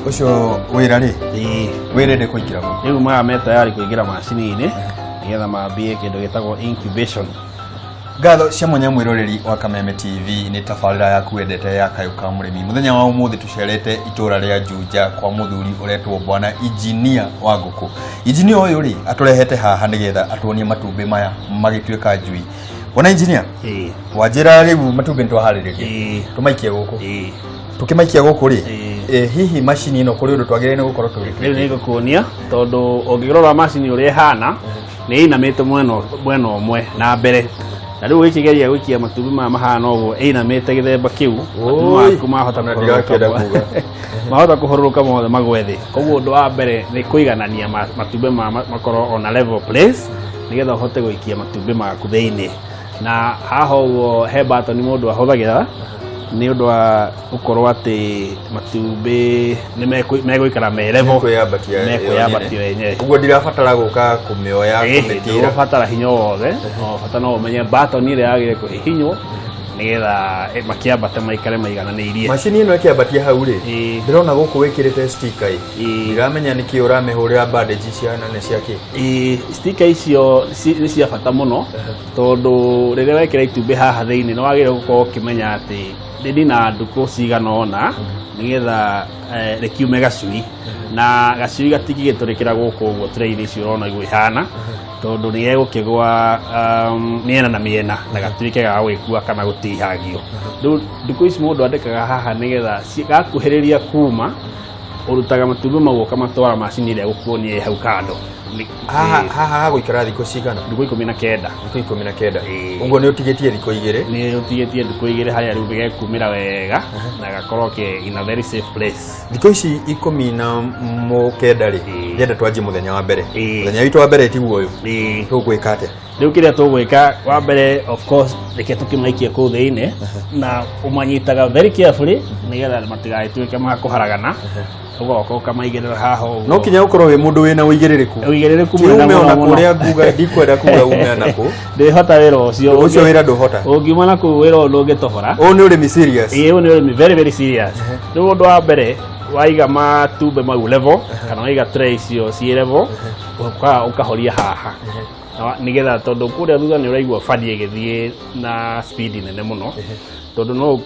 ucio wira ri wirende kuingira guku riu maya tayari kuingira macini ini nigetha mambie kindu gitagwo incubation. Ngatho cia mwanya mwiroreri wa Kameme TV ni tabarira yaku wendete ya Kayuka Murimi. Muthenya wa umuthi tucerete itura ria Juja kwa muthuri uretwo Bwana Engineer wa nguku. Engineer uyu ri aturehete haha nigetha atuonie matumbi maya magituika njui. Bwana Engineer, wajira riu matumbi ntwaharirie tumaikie guku tukimaikia guku ri hihi machine ino kuri undu twagirene gukorwo turi ni gukuonia tondu ungirora machine uri hana ni inamite mwena umwe na mbere na riu ikigeria gwikia matumbi ma mahana uguo inamite githemba kiu mahota kuhururuka mothe magwethi koguo undu wa mbere ni kuiganania matumbi makorwo on a level place nigetha uhote gwikia matumbi maku thiini na haha uguo he button mundu ahuthagira ni undu wa gukorwo ati matumbi ni meguikara me level mekwiyambatio yenyewe uguo ndirabatara guka kumioya kumitira fatara hinya wothe no bata no umenye button ile yagire kuhihinywo nigetha makiambata maikare maigananirie machine ino ikiambatia hau ri ndirona guku wikirite sticker ndiramenya niki uramehurira bandage cia nane ciake sticker icio ni cia bata muno tondu riria wekira itumbi haha thiini no wagire gukorwo kimenya ati ndini na nduku cigana ona nigetha rekiume gacui na gacui gatigigiturekera guku uguo tray icio urona igwe hana tondu ni egukigwa miena na miena na gatuike ga gwikua kana gutihagio nduku ici mundu andikaga haha nigetha gakuhiriria kuma urutaga matumbi mau kamatwara machine ile gukuonie hau kando haha guikara thiko cigana nduku 19 uguo ni utigetie thiko igire ni utigetie nduku igire haria riu bigekumira wega na gakorwo ke in a very safe place thiko ici 19 ri yenda twanjie muthenya wa mbere muthenya witu wa mbere tiguo uyu tugwika atia riu kiria tugwika wa mbere of course reke tukimaikia ku thiine na umanyitaga very carefully nigetha matigaituike makuharagana ugoka ukamaigirira haha no kinya ukorwo wi mundu wina uigiririku muno kuria nguga ndikwenda kuga ume naku ndihota wira ucio wira nduhota ungiuma naku wira undu ungitohora ni urimi serious ni urimi very very serious riu undu wa mbere waiga matumbe mau level kana waiga tray icio ci level ukahoria haha nigetha tondu kuria thutha ni uraigua fadi igithie na speed nene muno tondu no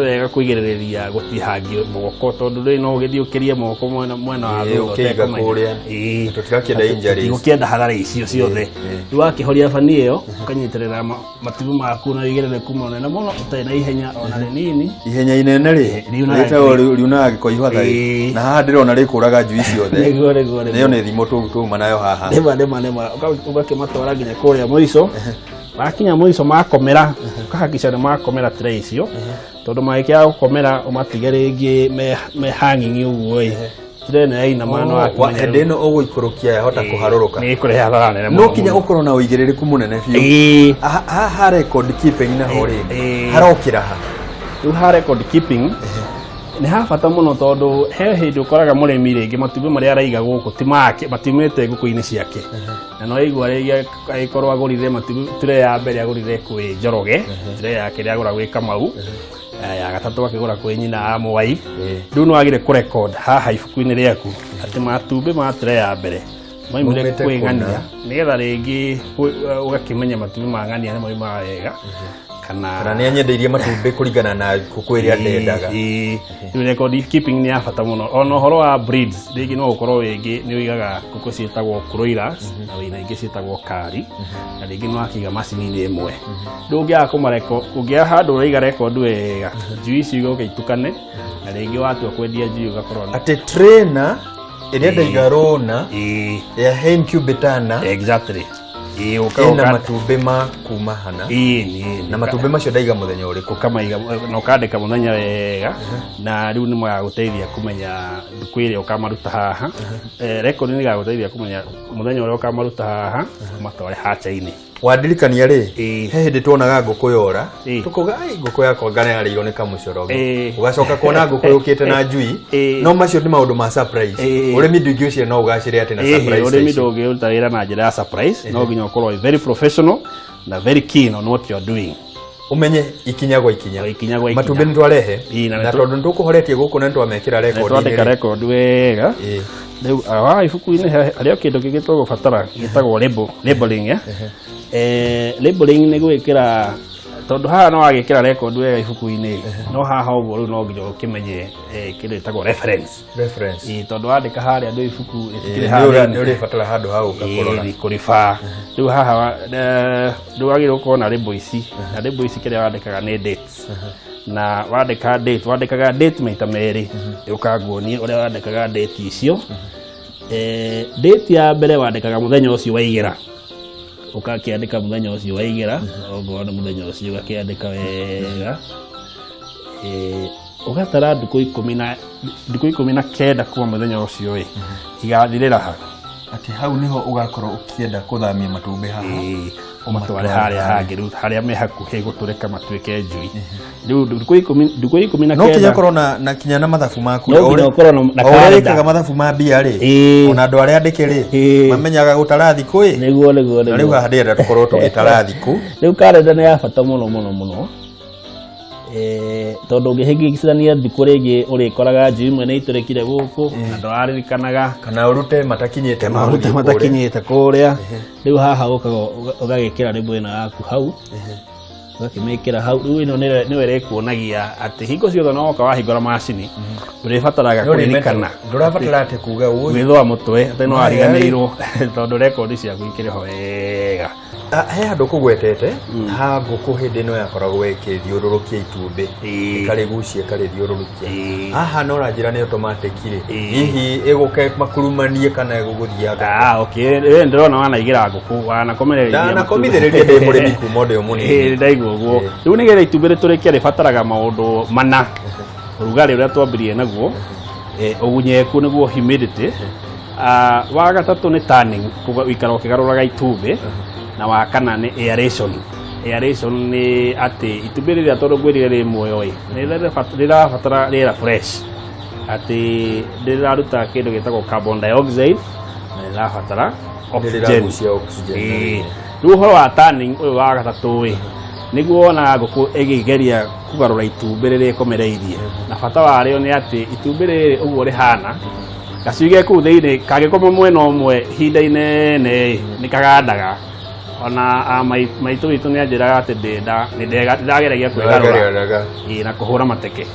wega kuigiriria gutihagio moko tondu ri no ugithiukirie moko mwena wa thutha kuria tutigakienda injuries ukienda hathara icio ciothe ri wakihoria fani iyo ukanyitirira matumbi maku na igirire kuma nene muno utai na ihenya ona rinini ihenya inene ri ritago riunaga gikoihwa thai na haha ndirona rikuraga njui ciothe niyo ni thimo tuma nayo haha nema ugakimatwara nginya kuria muico makinya muico makomera ukahakisha ni makomera tray icio tondu magikia gukomera umatige ringi me hanging uguo trena ina mano wa endeno uguikurukia yahota kuharuruka ni kureha hathara nene no kinya ukorwo na uigiririku munene biu ha record keeping na hori harokira ha riu ha record keeping ni ha bata muno tondu he hindu ukoraga murimi ringi matumbi maria araiga guku timake matimete nguku-ini ciake na no igwa ringi aikorwo agurire matumbi tray ya mbere agurire kwi Njoroge tray ya kiri agura gwi Kamau ya gatatu akigura kwi nyina Amwai riu no agire ku record haha ibuku-ini riaku ati matumbi ma tray ya mbere maimire kwi ng'ania nigetha ringi ugakimenya matumbi ma ng'ania ni moima wega kana ni anyendeirie matumbi kuringana na kukwiri andendaga record keeping ni afata muno ono horo wa breeds ringi no ukorwo wingi ni uigaga kuku cietagwo broilers na wina ingi cietagwo kari na ringi no akiga machine imwe ndungia kumareko ungia handu uraiga record wega njui cigo gaitukane na ringi watua kwendia njui ugakorwo ati trainer iria ndaigarona ya incubator exactly ina matumbi ma kuma hana na matumbi macio ndaiga muthenya uriku kamaiga no kandika muthenya wega na riu ni magaguteithia kumenya ndukwire ukamaruta haha record ni gaguteithia kumenya muthenya uria ukamaruta haha matware hacha-ini wandirikania ri he hindi tuonaga nguku yora tukuga ai nguku yakwa ngane harĩirwo nĩ kamucoroge ugacoka kuona nguku yukite na njui no macio ni maundu ma surprise urimi ndungi ucio no ugacire ati na surprise urimi ndungi utaira na njira ya surprise no nginya ukorwo very professional na very keen on what you are doing umenye ikinya gwa ikinya matumbi ntwarehe na tondu ntukuhoretie guku na ntwamekira record twandika record wega riu ibuku-ini haria kindu kingitwo gubatara gitagwo labeling labeling ni gwikira tondu haha no wagikira record wega ibuku-ini no haha uguo riu no nginya ukimenye kindu gitagwo reference tondu wandika haria ndu ibuku itikire haria ni uribatara handu hau gakorora kuriba riu haha nduagire ukorwo na label ici na label ici kiria wandikaga ni dates na wandika date wandikaga date maita meri ukaguonia uria wandikaga date icio date ya mbere wandikaga muthenya ucio waigira ukakiandika muthenya ucio waigira ogo na muthenya ucio ukakiandika wega ugatara nduku 19 kuma muthenya ucio igathirira ha ati hau niho ugakorwo ukienda kuthamia matumbi haha umatware haria hangi riu haria me hakuhi gutureka matuike njui riu nduku 19 no kinya korwo na kinya na mathabu maku no korwo na kalenda mathabu ma mbia ri ona andu aria andike ri mamenyaga gutara thiku niguo riu haha ndienda tukorwo tugitara thiku riu kalenda ni ya bata muno tondu ngihingicithania thiku ringi urikoraga njui imwe ni iturekire guku na ndwaririkanaga kana urute matakinyite kuria riu haha ugagikira ribu ino yaku hau ugakimikira hau riu ino niwe rekuonagia ati hingo ciothe no ka wahingura macini nduribataraga kuririkana ndurabatara ati kuga uyu withwa mutwe ati no ariganirwo tondu record ciaku ikiri ho wega he handu kugwetete ha nguku hindi no yakoragwo ikithiururukia itumbi ikarigucia karithiururukia haha no ranjira ni automatic ri hihi iguke makurumanie kana iguguthia okay ndirona wanaigira nguku wanakomereria nakomithiriria ndi murimi kuma ndio munini ndaigua guo riu nigetha itumbĩ rĩtũrĩkie rĩbataraga maũndũ mana ũrugarĩ ũrĩa twambirie naguo ũgunyeku nĩguo humidity wa gatatũ nĩ tanning gũikara ũkĩgarũraga itumbĩ na wa kana nĩ aeration nĩ atĩ itumbĩ rĩrĩa tondũ ngwĩrire rĩ muoyo rĩrabatara rĩera fresh atĩ rĩraruta kĩndũ gĩtagwo carbon dioxide na rĩrabatara oxygen rĩu ũhoro wa tanning ũyũ wa gatatũ niguo wona ngũkũ ĩgĩgeria kũgarũra itumbĩ rĩrĩa ĩkomereirie na bata warĩo nĩ atĩ itumbĩ rĩrĩ ũguo rĩhana gacui ge kũu thĩinĩ kangĩkoma mwena ũmwe ihinda inene nĩ kagandaga ona maitũ witũ nĩ anjĩraga atĩ ndĩrageragia kwĩgarũra na kũhũra mateke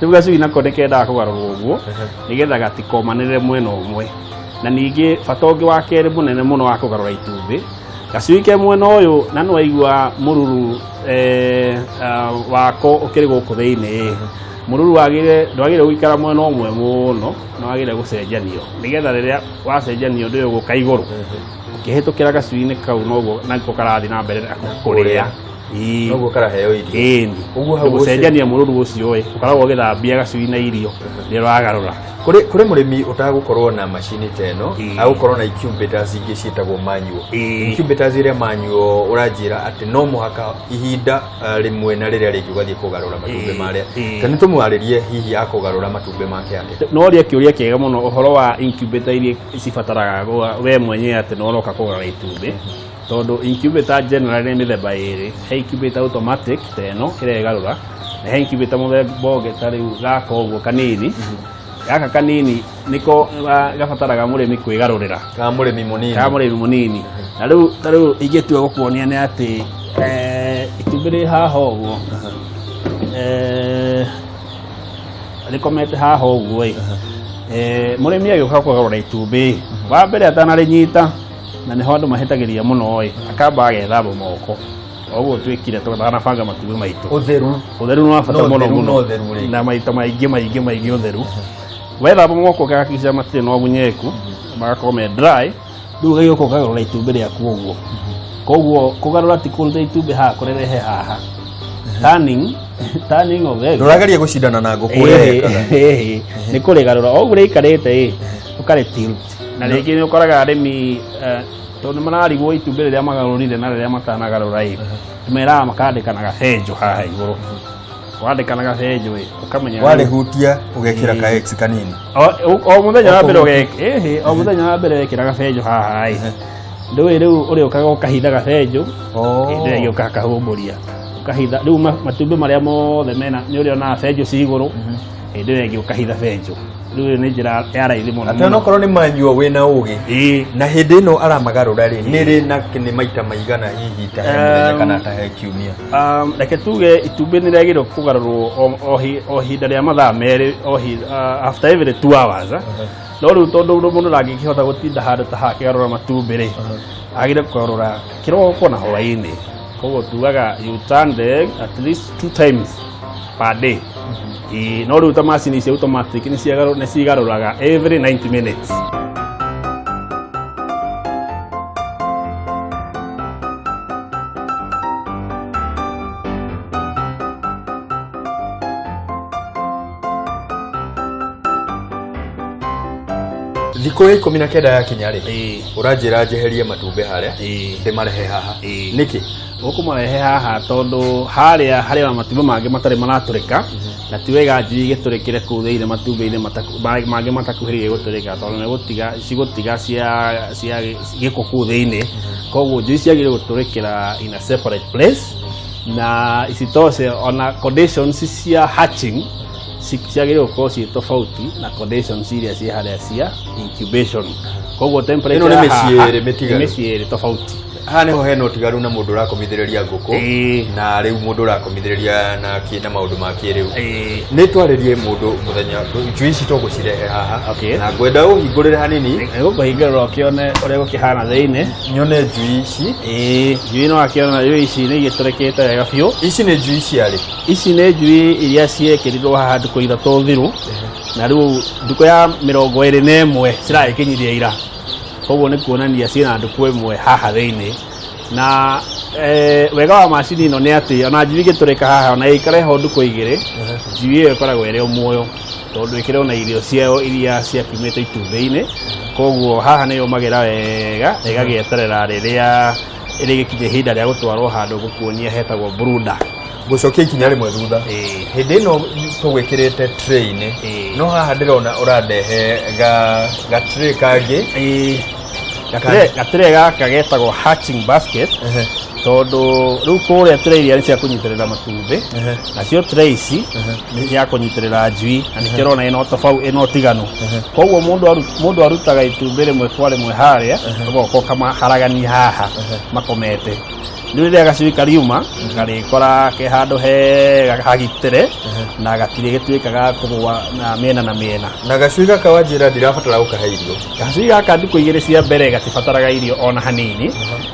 rĩu gacui nako nĩ kendaga kũgarũrwo ũguo nĩgetha gatikomanĩrĩre mwena ũmwe na ningĩ bata ũngĩ wa kerĩ mũnene mũno wa kũgarũra itumbĩ gacui ke mwena ũyũ na nĩ waigua mũruru wako ũkĩrĩ gũkũ thĩinĩ mũruru ndwagĩrĩire gũikara mwena ũmwe mũno na wagĩrĩire gũcenjanio nĩgetha rĩrĩa wacenjanio ndĩ ũgũka igũrũ ũkĩhĩtũkĩra gacui-inĩ kau noguo nako karathiĩ na mbere kũrĩa noguo karaheo irio gũcenjania mũruru ũcio ũkoragwo ũgĩthambia gacui na irio rĩrĩa wagarũra kuri mũrĩmi utagũkorwo na macini teno agũkorwo na incubators ingĩ ciĩtagwo manual incubators iria manual ũranjĩra atĩ no mũhaka ihinda rĩmwe na rĩrĩa rĩngĩ ũgathiĩ kũgarũra matumbĩ marĩa kana tũmwarĩrie hihi akũgarũra matumbĩ make atĩa no ria kĩũria kĩega mũno ũhoro wa incubator iria cibataraga we mwenyewe atĩ no ũroka kũgarũra itumbĩ tondu incubator generally nĩ mĩthemba ĩrĩ he incubator automatic teno ĩrĩa ĩgarũra na he incubator mũthemba ũngĩ ta rĩu gaka ũguo kanini gaka kanini niko gabataraga mũrĩmi kwĩgarũrĩra ka mũrĩmi mũnini na rĩu ingĩtua gũkuonia nĩ atĩ itumbĩ rĩ haha ũguo rĩkomete haha ũguo mũrĩmi agĩũka kũgarũra itumbĩ wa mbere atanarĩnyita na nĩho andũ mahĩtagĩria mũno akamba agethamba moko oguo twĩkire tũtanabanga matumbĩ maitũ ũtheru nĩ wa bata mũno na maita maingĩ ũtheru wethamba moko ũgakĩica matirĩ na ũgunyeku magakorwo me dry rĩu ũgagĩũka ũkagarũra itumbĩ rĩaku ũguo koguo kũgarũra ti kũruta itumbĩ haha kũrerehe haha tanning otheri ndũrageria gũcindana na ngũkũ nĩ kũrĩgarũra oguo rĩikarĩte ũkarĩ tilt na rĩngĩ nĩ ũkoraga arĩmi tondũ mararigwo itumbĩ rĩrĩa magarũrire na rĩrĩa matanagarũra tũmeraga makandĩka na gabenjũ haha igũrũ wandĩka na gabenjũ ũkamenya warĩhutia ũgekĩra ka X kanini o mũthenya wa mbere wekĩra gabenjũ haha ndũĩ rĩu ũrĩa ũkaga ũkahitha gabenjũ hĩndĩ ĩrĩa gĩũka kahũmbũria ũkahitha rĩu matumbĩ marĩa mothe mena nĩ ũrĩa onaga benjũ ci igũrũ hĩndĩ ĩrĩa gĩũkahitha benjũ rĩu nĩ njĩra ya raithi mũno atĩ onokorwo nĩ manyuo wĩna ũgĩ na hĩndĩ ĩno aramagarũra rĩ nĩ rĩ na nĩ maita maigana hihi ta he mũthenya kana ta he kiumia reke tuge itumbĩ nĩ rĩagĩrĩirwo kũgarũrwo o hinda rĩa mathaa merĩ after every 2 hours no rĩu tondũ mũndũ ndangĩkĩhota gũtinda handũ ta haha akĩgarũra matumbĩ rĩ agĩrĩire kũgarũra kĩroko na hwaĩ-inĩ koguo tugaga you turn the egg at least 2 times per day no rĩu ta macini cia automatic nĩ cigarũraga every 90 minutes thikũ ya 19 yakinya rĩ ũranjĩra njeherie matumbĩ harĩa ndĩmarehe haha nĩkĩ ũkũmarehe haha tondũ harĩa matumbĩ mangĩ matarĩ maratũrĩka na ti wega njui igĩtũrĩkĩre kũu thĩinĩ matumbĩ-inĩ mangĩ matakuhĩrĩirie gũtũrĩka tondũ cigũtiga cia gĩko kũu thĩinĩ koguo njui ciagĩrĩire gũtũrĩkĩra in a separate place na isitoshe ona conditions cia hatching ciagĩrĩirwo gũkorwo ciĩ tofauti na conditions iria ciĩ harĩa cia incubation koguo temperature nĩ mĩciĩ ĩrĩ tofauti haha nĩho hena ũtigaru na mũndũ ũrakomithĩrĩria ngũkũ na rĩu mũndũ ũrakomithĩrĩria na maũndũ ma kĩrĩu nĩ twarĩrie mũndũ mũthenya njui ici tũgũcirehe haha na ngwenda ũhingũrĩre hanini gũkũhingũrĩra ũkĩone ũrĩa gũkĩhana thĩinĩ nyone njui ici njui no akĩona njui ici nĩ igĩtũrĩkĩte wega biũ ici nĩ njui ciarĩ ici nĩ njui iria ciekĩrirwo haha ndukũ ithatũ thiru na rĩu ndukũ ya 21 ciragĩkinyithia ira koguo nĩ kuonania ciĩna ndukũ ĩmwe haha thĩinĩ na wega wa macini ĩno nĩ atĩ ona njui igĩtũrĩka haha ona ĩikare ho ndukũ igĩrĩ njui ĩyo ĩkoragwo ĩrĩ o muoyo tondũ ĩkĩrĩ na irio ciao iria ciakiumĩte itumbĩ-inĩ koguo haha nĩ yũmagĩra wega na ĩgagĩeterera rĩrĩa ĩrĩgĩkinya ihinda rĩa gũtwarwo handũ gũkuonia hetagwo brooder gũcokia ikinya rĩmwe thutha hĩndĩ ĩno tũgwĩkĩrĩte tray-inĩ no haha ndĩrona ũrandehe ga tray kangĩ gatray gaka getagwo hatching basket tondũ rĩu kũrĩa tray iria nĩ cia kũnyitĩrĩra matumbĩ nacio tray ici nĩ cia kũnyitĩrĩra njui na nĩkĩo ũrona ĩno tiganu koguo mũndũ arutaga itumbĩ rĩmwe kwa rĩmwe harĩa ũgoka ũkamaharagania haha makomete rĩu rĩrĩa gacui kariuma karĩkora ke handũ hega hagitĩre na gatirĩ gĩtuĩkaga kũgũa na mĩena na mĩena na gacui gaka wanjĩra ndirabatara gũkahe irio gacui gaka ndukũ igĩrĩ cia mbere gatibataraga irio ona hanini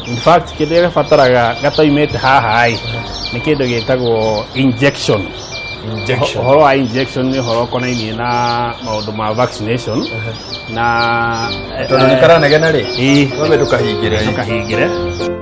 in fact kĩndũ gĩbataraga gatoimĩte haha nĩ kĩndũ gĩtagwo injection ũhoro wa injection nĩ ũhoro ũkonainie na maũndũ ma vaccination na tondũ nĩ karanegena rĩ wambe ndũkahingĩre